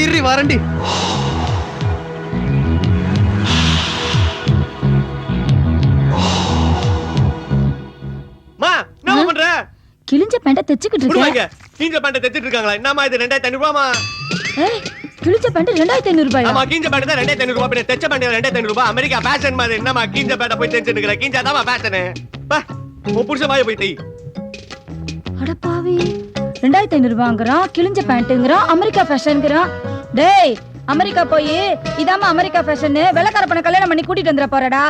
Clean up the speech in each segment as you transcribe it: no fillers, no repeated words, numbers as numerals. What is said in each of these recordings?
இரு வரண்டி. மா என்ன பண்ற? கிழிஞ்ச பேண்ட தைச்சிட்டு இருக்கேன். கிழிஞ்ச பேண்ட தைச்சிட்டு இருக்காங்களா? என்னமா இது 2500 ரூபாய்மா? ஏய் கிழிஞ்ச பேண்ட் 2500 ரூபாயா? ஆமா கிழிஞ்ச பேண்ட் தான் 2500 ரூபாய். பின்ன தைச்ச பேண்ட் 2500 ரூபாய். அமெரிக்கா ஃபேஷன் மாதிரி என்னமா கிழிஞ்ச பேண்ட போய் தைச்சிட்டு இருக்கற? கிழிஞ்சா தான் ஃபேஷன். பா உன் புருஷன் வாய போய் தை. அட பாவி 2500 ரூபாங்கறான், கிழிஞ்ச பேண்ட்ங்கறான், அமெரிக்கா ஃபேஷன்ங்கறான். டேய் அமெரிக்கா போய் இதாம அமெரிக்கா ஃபேஷன் வெள்ளக்கார பண்ண கல்யாணம் பண்ணி கூட்டிட்டு வந்துற போறடா.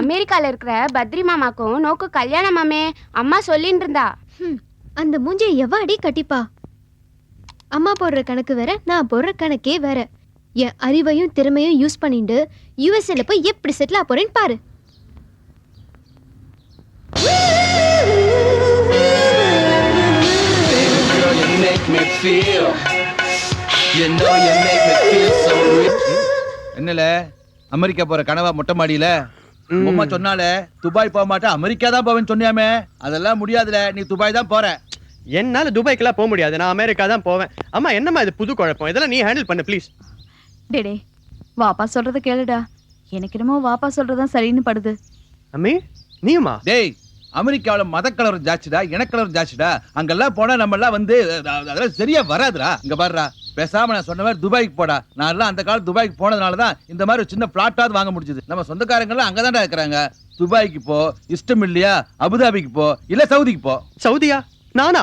அமெரிக்கால இருக்கிற பத்ரி மாமாக்கும் நோக்கு கல்யாணமாமே அம்மா சொல்லிட்டு இருந்தா. அந்த மூஞ்சியை எவாடி கட்டிப்பா? அம்மா போடுற கணக்கு வேற, நான் போடுற கணக்கே வேற. என் அறிவையும் திறமையும் யூஸ் பண்ணிட்டு யூஎஸ்ஏல போய் எப்படி செட்டில் ஆக போறேன்னு பாரு. என்னல அமெரிக்கா போற கனவா மொட்டை மாடியில அம்மா சொன்னால துபாய் போக மாட்டேன் அமெரிக்கா தான் போவேன்னு சொன்னியாமே, அதெல்லாம் முடியாதுல, நீ துபாய் தான் போற. என்னால துபாய்க்குலாம் போக முடியாது, நான் அமெரிக்கா தான் போவேன். அம்மா என்னம்மா இது புது குழப்பம்? இதெல்லாம் நீ ஹேண்டில் பண்ணு ப்ளீஸ். டேடே வாப்பா சொல்றத கேளுடா. எனக்கு என்னமோ வாப்பா சொல்றதான் சரின்னு படுது. அம்மி நீயுமா? டேய் அமெரிக்காவில மத கலவரம் ஜாஸ்திடா, இனக்கலவரம் ஜாஸ்திடா. அங்கெல்லாம் போனா நம்ம எல்லாம் வந்து அதெல்லாம் சரியா வராதுடா. இங்க பாருடா, பேசாம நான் சொன்ன மாதிரி துபாய்க்கு போடா. நான் எல்லாம் அந்த காலம் துபாய்க்கு போனதுனாலதான் இந்த மாதிரி ஒரு சின்ன பிளாட்டாவது வாங்க முடிஞ்சது. நம்ம சொந்தக்காரங்க எல்லாம் அங்கதான்டா இருக்கிறாங்க. துபாய்க்கு போ, இஷ்டம் இல்லையா அபுதாபிக்கு போ, இல்ல சவுதிக்கு போ. சவுதியா? நானா?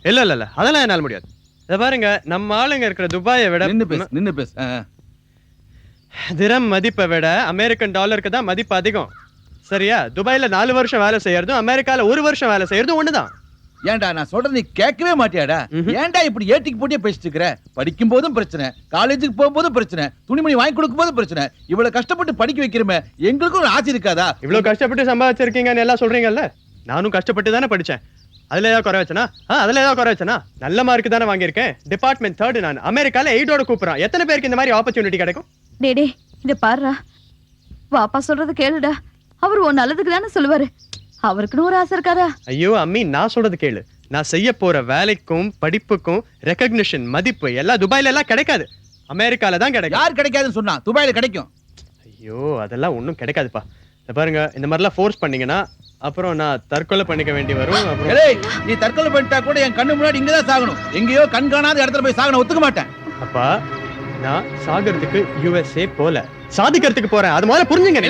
இல்ல இல்ல இல்ல அதெல்லாம் என்னால முடியாது. இத பாருங்க, நம்ம ஆளுங்க இருக்கிற துபாயை விட நின்னு பேசு. திரம் மதிப்பை விட அமெரிக்கன் டாலருக்கு தான் மதிப்பு அதிகம். சரியா? துபாயில 4 வருஷம் வேலை செய்யறதும் அமெரிக்கால 1 வருஷம் வேலை செய்யறதும் ஒண்ணுதான். ஏன்டா நான் சொல்றது நீ கேட்கவே மாட்டியாடா? ஏன்டா இப்படி ஏட்டிக்கு போட்டியே பேசிட்டு இருக்கிற? படிக்கும் போதும் பிரச்சனை, காலேஜுக்கு போகும்போதும் பிரச்சனை, துணிமணி வாங்கி கொடுக்கும் போதும் பிரச்சனை. இவ்வளவு கஷ்டப்பட்டு படிக்க வைக்கிறமே, எங்களுக்கும் ஒரு ஆசை இருக்காதா? இவ்வளவு கஷ்டப்பட்டு சம்பாதிச்சிருக்கீங்கன்னு எல்லாம் சொல்றீங்கல்ல, நானும் கஷ்டப்பட்டு தானே படிச்சேன். அதுல ஏதாவது குறை வச்சனா? அதுல ஏதாவது குறை வச்சனா? நல்ல மார்க் தானே வாங்கியிருக்கேன். டிபார்ட்மெண்ட் 3 நான். அமெரிக்கால 8ஓட கூப்பிடுறான். எத்தனை பேருக்கு இந்த மாதிரி ஆப்பர்ச்சுனிட்டி கிடைக்கும்? டேடே இத பாருடா, வாப்பா சொல்றத கேளுடா. அவர் உன் நல்லதுக்கு தானே சொல்லுவாரு, அவருக்குன்னு ஒரு ஆசை இருக்காதா? ஐயோ அம்மி, நான் சொல்றது கேளு. நான் செய்ய போற வேலைக்கும் படிப்புக்கும் ரெகக்னிஷன் மதிப்பு எல்லாம் துபாயில எல்லாம் கிடைக்காது, அமெரிக்கால தான் கிடைக்கும். யார் கிடைக்காதுன்னு சொன்னா? துபாயில கிடைக்கும். ஐயோ அதெல்லாம் ஒண்ணும் கிடைக்காதுப்பா. பாருங்க, இந்த மாதிரிலாம் ஃபோர்ஸ் பண்ணீங்கன்னா அப்புறம் நான் தற்கொலை பண்ணிக்க வேண்டி வரும். நீ தற்கொலை பண்ணிட்டா கூட என் கண்ணு முன்னாடி இங்கதான் சாகணும். எங்கேயோ கண்காணாத இடத்துல போய் சாகணும் ஒத்துக்க மாட்டேன். அப்பா நான் சாகறதுக்கு யுஎஸ்ஏ போல, சாதிக்கிறதுக்கு போறேன். அது முதல்ல புரிஞ்சுங்க.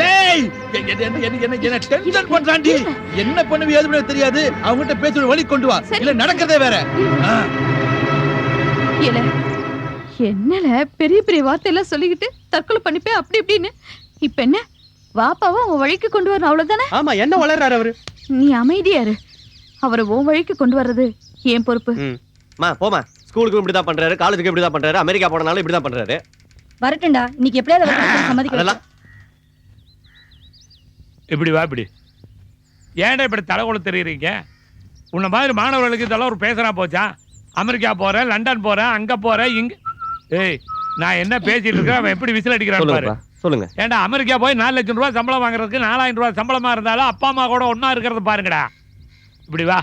என்ன பண்ணுவி எதுவும் தெரியாது. அவங்ககிட்ட பேசுற வழி கொண்டு வா, இல்ல நடக்கிறதே வேற. என்னல பெரிய பெரிய வார்த்தையெல்லாம் சொல்லிக்கிட்டு தற்கொலை பண்ணிப்பே அப்படி இப்படின்னு. இப்ப என்ன வாப்பாவை உன் வழிக்கு கொண்டு வரணும், அவ்வளவுதானே? ஆமா, என்ன வளர்றாரு அவரு? நீ அமைதியாரு. அவரை உன் வழிக்கு கொண்டு வர்றது ஏன் பொறுப்பு. போமா, ஸ்கூலுக்கு இப்படிதான் பண்றாரு, காலேஜுக்கு இப்படிதான் பண்றாரு, அமெரிக்கா போனாலும் இப்படிதான் பண்றாரு. வரட்டும்டா, இன்னைக்கு எப்படியாவது சம்மதிக்கலாம். இப்படி வா, இப்படி ஏன்டா இப்படி தலைகுல தெரியுறீங்க? உன்ன மாதிரி மாணவர்களுக்கு இதெல்லாம் ஒரு பேசுறா போச்சா? அமெரிக்கா போறேன், லண்டன் போறேன், அங்க போறேன், இங்க. ஏய் நான் என்ன பேசிட்டு இருக்கேன், அவன் எப்படி விசில் அடிக்கிறான் பாரு. சொல்லுங்க. ஏன்டா அமெரிக்கா போய் 4 லட்சம் ரூபாய் சம்பளம் வாங்குறதுக்கு 4000 ரூபாய் சம்பளமா இருந்தாலும் அப்பா அம்மா கூட ஒன்னா இருக்கிறது பாருங்கடா. இப்படி வா.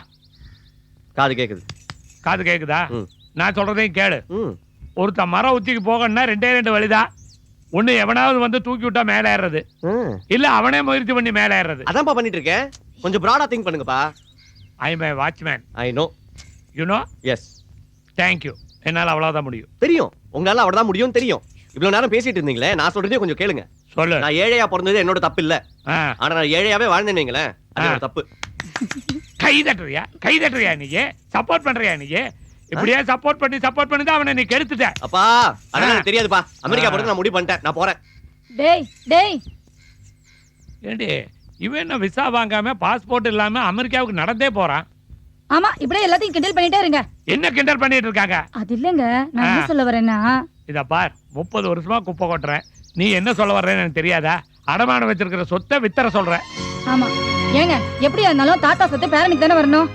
காது கேக்குது. காது கேக்குதா? நான் சொல்றதையும் கேளு. ஒருத்த மரம் உச்சிக்கு போகணும்னா 2 வழிதான். ஒண்ணு எவனாவது வந்து தூக்கி விட்டா மேல ஏறது, இல்ல அவனே முயற்சி பண்ணி மேல ஏறது. அதான்ப்பா பண்ணிட்டு இருக்கேன். கொஞ்சம் பிராடா திங்க் பண்ணுங்கப்பா. I am a watchman. I know. You know? Yes. Thank you. என்னால அவ்வளவுதான் முடியும். தெரியும், உங்களால அவ்வளவுதான் முடியும் தெரியும். இவ்வளவு நேரம் பேசிட்டு இருந்தீங்களே, நான் சொல்றதே கொஞ்சம் கேளுங்க. சொல்லு. நான் ஏழையா பிறந்தது என்னோட தப்பு இல்ல. ஆனா நான் ஏழையாவே வாழ்ந்தேனீங்களே, அது தப்பு. கை தட்டுறியா நீ? சப்போர்ட் பண்றியா நீ? இப்படியே சப்போர்ட் பண்ணி தான் அவனை நீ கெடுத்துட்ட. அப்பா அதெல்லாம் தெரியாதுப்பா. அமெரிக்கா போறது நான் முடிவு பண்ணிட்டேன், நான் போறேன். டேய் ஏண்டி இவன் என்ன விசா வாங்காம பாஸ்போர்ட் இல்லாம அமெரிக்காவுக்கு நடந்தே போறான்? ஆமா, இப்படியே எல்லாத்தையும் கிண்டல் பண்ணிட்டே இருங்க. என்ன கிண்டல் பண்ணிட்டு இருக்காங்க? அது இல்லங்க, நான் என்ன சொல்ல வரேன்னா, இத பார், 30 வருஷமா குப்பை கொட்டுறேன். நீ என்ன சொல்ல வர்றேன்னு எனக்கு தெரியாதா? அடமானம் வச்சிருக்கிற சொத்தை வித்தர சொல்ற. ஆமா ஏங்க, எப்படியா இருந்தாலும் தாத்தா சொத்து பேரனுக்கு தானே வரணும்.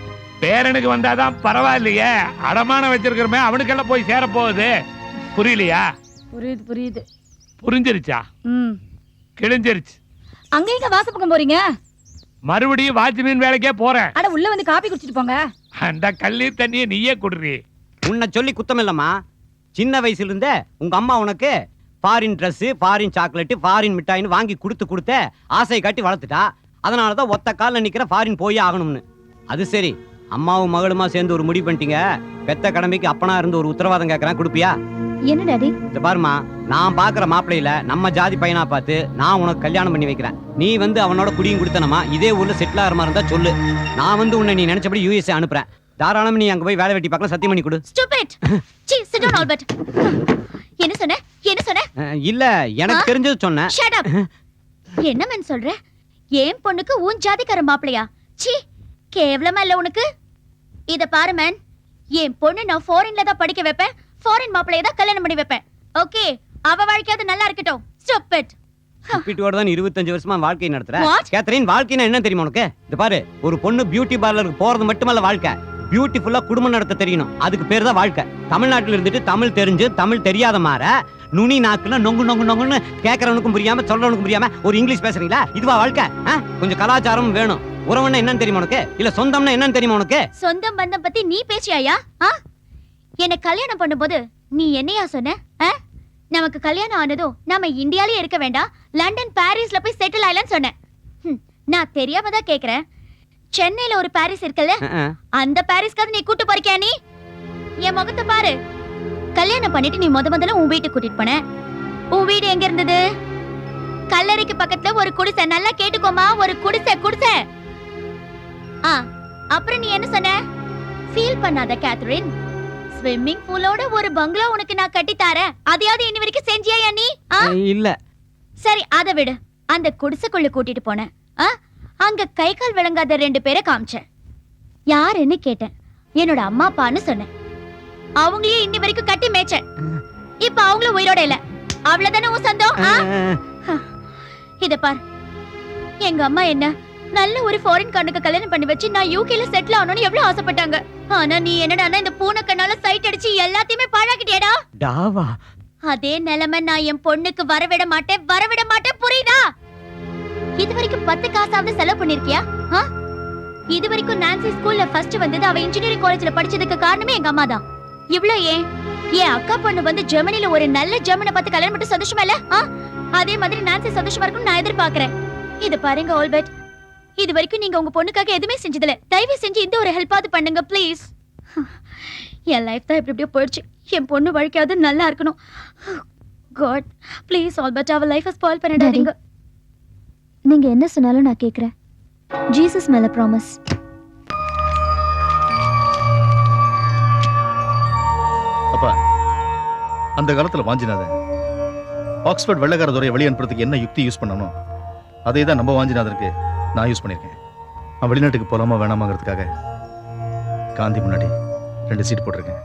பேரனுக்கு வந்தாதான் பரவாயில்லையே, அடமானம் வச்சிருக்கிறமே அவனுக்கெல்லாம் போய் சேர போகுது. புரியலையா? புரியுது. புரிஞ்சிருச்சா? கிழிஞ்சிருச்சு. அங்க எங்க வாசப்பக்கம் போறீங்க? மறுபடியும் வாட்ச்மேன் வேலைக்கே போறேன். அட உள்ள வந்து காப்பி குடிச்சிட்டு போங்க. அந்த கல்லீர் தண்ணியை நீயே குடுறி. உன்னை சொல்லி குத்தம் இல்லம்மா. சின்ன வயசுல இருந்தே உங்க அம்மா உனக்கு foreign dress, foreign chocolate, foreign மிட்டாயின்னு வாங்கி கொடுத்து ஆசையை காட்டி வளர்த்துட்டா. அதனாலதான் ஒத்த காலில் நிக்கிற ஃபாரின் போய் ஆகணும்னு. அது சரி, அம்மாவும் மகளுமா சேர்ந்து ஒரு முடிவு பண்ணிட்டீங்க. பெத்த கடமைக்கு அப்பனா இருந்து ஒரு உத்தரவாதம் கேட்கறேன், கொடுப்பியா? என்ன டாடி? இந்த பாருமா, நான் பாக்குற மாப்பிள்ளையில நம்ம ஜாதி பையனா பார்த்து நான் உனக்கு கல்யாணம் பண்ணி வைக்கிறேன். நீ வந்து அவனோட குடியும் கொடுத்தனமா இதே ஊர்ல செட்டில் ஆகிற மாதிரி இருந்தா சொல்லு. நான் வந்து உன்னை நீ நினைச்சபடி யூஎஸ்ஏ அனுப்புறேன். தாராளமா நீ அங்க போய் வேலை வெட்டி பார்க்கலாம். சத்தியம் பண்ணி கொடு. ஸ்டூபிட். சீ, சிட் டவுன் ஆல்பர்ட். என்ன சொன்ன? இல்ல, எனக்கு தெரிஞ்சது சொன்னேன். Shut up. என்ன மேன் சொல்ற? ஏன் பொண்ணுக்கு உன் ஜாதிக்கார மாப்பிளையா? சீ, கேவலமா இல்ல உனக்கு? இத பாரு மேன், என் பொண்ணு நான் ஃபாரின்ல தான் படிக்க வைப்பேன், ஃபாரின் மாப்பிளைய தான் கல்யாணம் பண்ணி வைப்பேன். ஓகே, அவ வாழ்க்கையாவது நல்லா இருக்கட்டும். ஸ்டூபிட். வீட்டோட தான் 25 வருஷமா வாழ்க்கை நடத்துற. What? கேத்தரின், வாழ்க்கைனா என்ன தெரியுமா உனக்கு? இந்த பாரு, ஒரு பொண்ணு பியூட்டி பார்லருக்கு போறது மட்டுமல்ல வாழ்க்கை, பியூட்டிஃபுல்லா குடும்பம் நடத்த தெரியணும். அதுக்கு பேர் தான் வாழ்க்கை. தமிழ்நாட்டில் இருந்துட்டு தமிழ் தெரிஞ்சு தமிழ் தெரியாத மாற நுனி நாக்குல நொங்கு நொங்கு நொங்குன்னு கேட்கறவனுக்கும் புரியாம சொல்றவனுக்கும் புரியாம ஒரு இங்கிலீஷ் பேசுறீங்களா? இதுவா வாழ்க்கை? கொஞ்சம் கலாச்சாரம் வேணும். உறவுன்னா என்னன்னு தெரியுமா உனக்கு? இல்ல சொந்தம்னா என்னன்னு தெரியுமா உனக்கு? சொந்தம் பந்தம் பத்தி நீ பேசியாயா? என்ன கல்யாணம் பண்ணும்போது நீ என்னையா சொன்ன? நமக்கு கல்யாணம் ஆனதும் நாம இந்தியாலயே இருக்க வேண்டாம், லண்டன் பாரிஸ்ல போய் செட்டில் ஆயிடலாம்னு சொன்னேன். நான் தெரியாம தான் கேக்குறேன். சென்னையில ஒரு பாரிஸ் இருக்குல்ல, அந்த பாரிஸ்க்காவது நீ கூட்டு போறியா? நீ என் முகத்தை பாரு. கல்யாணம் பண்ணிட்டு நீ முதல்ல உன் வீட்டுக்கு கூட்டிட்டு போன. உன் வீடு எங்க இருந்தது? கல்லறைக்கு பக்கத்துல ஒரு குடிசை. நல்லா கேட்டுக்கோமா, ஒரு குடிசை. அப்புறம் நீ என்ன சொன்ன? ஃபீல் பண்ணாத கேத்தரின், ஸ்விம்மிங் பூலோட ஒரு பங்களா உனக்கு நான் கட்டி தரேன். அதையாவது இன்னி வரைக்கும் செஞ்சியா நீ? இல்ல. சரி, அதை விடு. அந்த குடிசைக்குள்ள கூட்டிட்டு போன. அங்க கை கால் விளங்காத 2 பேரை காமிச்சேன். யாருன்னு கேட்டேன். என்னோட அம்மா அப்பான்னு சொன்னேன். அவங்களையே இன்னி வரைக்கும் கட்டி மேய்ச்சேன். இப்ப அவங்களும் உயிரோட இல்ல. அவ்வளவுதானே உன் சொந்தம்? இத பார், எங்க அம்மா என்ன நல்ல ஒரு ஃபாரின் காரனுக்கு கல்யாணம் பண்ணி வச்சு நான் யூகேல செட்டில் ஆகணும்னு எவ்வளவு ஆசைப்பட்டாங்க. ஆனா நீ என்னடா இந்த பூனை கண்ணால சைட் அடிச்சு எல்லாத்தையுமே பாழாக்கிட்டியடா. டாவா. அதே நிலைமை நான் என் பொண்ணுக்கு வரவிட மாட்டேன், புரியுதா? இது வரைக்கும் 10 காசாவது செலவு பண்ணிருக்கியா? இது வரைக்கும் நான்சி ஸ்கூல்ல ஃபர்ஸ்ட் வந்தது, அவ இன்ஜினியரிங் காலேஜ்ல படிச்சதுக்கு காரணமே எங்க அம்மா தான். இவ்ளோ ஏன் என் அக்கா பொண்ணு வந்து ஜெர்மனில ஒரு நல்ல ஜெர்மனை பார்த்து கல்யாணம் பண்ணி சந்தோஷமா இல்ல? அதே மாதிரி நான்சி சந்தோஷமா இருக்கும்னு நான் எதிர்பார்க்கிறேன். இது பாருங்க ஆல்பர்ட், இது வரைக்கும் நீங்க உங்க பொண்ணுக்காக எதுவுமே செஞ்சதில்ல. தயவு செஞ்சு இந்த ஒரு ஹெல்ப்பாவது பண்ணுங்க ப்ளீஸ். என் லைஃப் தான் இப்படி போயிடுச்சு. என் பொண்ணு வாழ்க்கையாவது நல்லா இருக்கணும். காட் ப்ளீஸ் ஆல்பர்ட், அவ லைஃபை ஸ்பாயில் பண்ணிடாதீங்க. நீங்க என்ன சொன்னாலும் நான் கேக்குறேன். ஜீசஸ் மேல ப்ராமிஸ். அப்பா, அந்த காலத்துல வாஞ்சிநாதன் ஆக்ஸ்போர்ட் வெள்ளக்கார துறையை வெளியே அனுப்புறதுக்கு என்ன யுக்தி யூஸ் பண்ணணும், அதே தான் நம்ம வாஞ்சிநாதனுக்கு நான் யூஸ் பண்ணியிருக்கேன். அவன் வெளிநாட்டுக்கு போலாமா வேணாமாங்கிறதுக்காக காந்தி முன்னாடி 2 சீட் போட்டிருக்கேன்.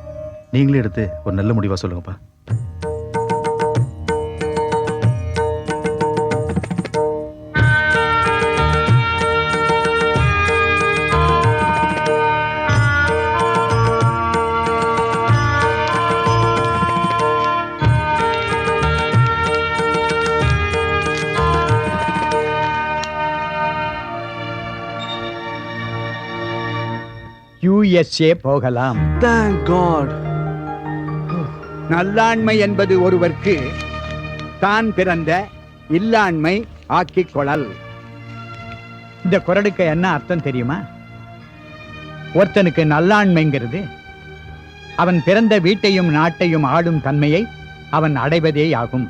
நீங்களே எடுத்து ஒரு நல்ல முடிவா சொல்லுங்கப்பா. USA போகலாம். Thank God. நல்லாண்மை என்பது ஒருவர்க்கு தான் பிறந்த இல்லாண்மை ஆக்கிக் கொள்ளல். இந்த குறளுக்கு என்ன அர்த்தம் தெரியுமா? ஒருத்தனுக்கு நல்லாண்மைங்கிறது அவன் பிறந்த வீட்டையும் நாட்டையும் ஆளும் தன்மையை அவன் அடைவதே ஆகும்.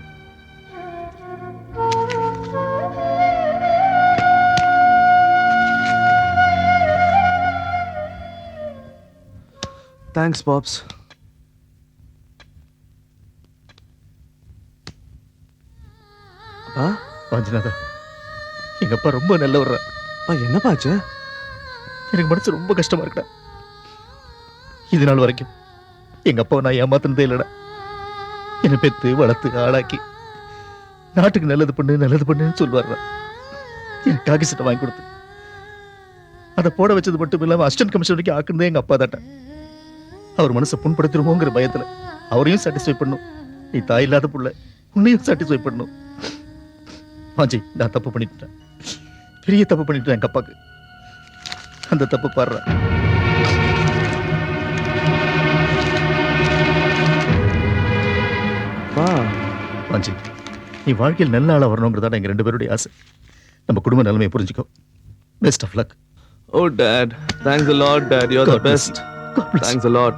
Thanks, Pops. அப்பா, வாஞ்சிநாதா, எங்க அப்பா ரொம்ப நல்லவர். என்னப்பா ஆச்சு? எனக்கு மனசு ரொம்ப கஷ்டமா இருக்குடா. இது நாள் வரைக்கும் எங்க அப்பா நான் ஏமாத்தினதே இல்லடா. என்னை பெத்து வளர்த்து ஆளாக்கி நாட்டுக்கு நல்லது பண்ணுன்னு சொல்லுவாருடா. என் காக்கி சட்டை வாங்கி கொடுத்து அதை போட வச்சது மட்டும் இல்லாம அசிஸ்டன்ட் கமிஷன் வரைக்கும் ஆக்குனதே எங்க அப்பா தாட்ட. அவர் மனசை புண்படுத்திடுமோங்கிற பயத்துல அவரையும் சாட்டிஸ்ஃபை பண்ணும். நீ தாய் இல்லாத புள்ள, உன்னையும் சாட்டிஸ்ஃபை பண்ணும். வாஞ்சி, நான் தப்பு பண்ணிட்டேன். பெரிய தப்பு பண்ணிட்டு எங்க அப்பாக்கு. அந்த தப்பு பாடுற. வாஞ்சி, நீ வாழ்க்கையில் நல்ல ஆளா வரணுங்கிறதா எங்க 2 பேருடைய ஆசை. நம்ம குடும்ப நிலைமையை புரிஞ்சுக்கோ. Best of luck. Oh, Dad. Thanks a lot, Dad. You're the best. God bless you. Thanks a lot.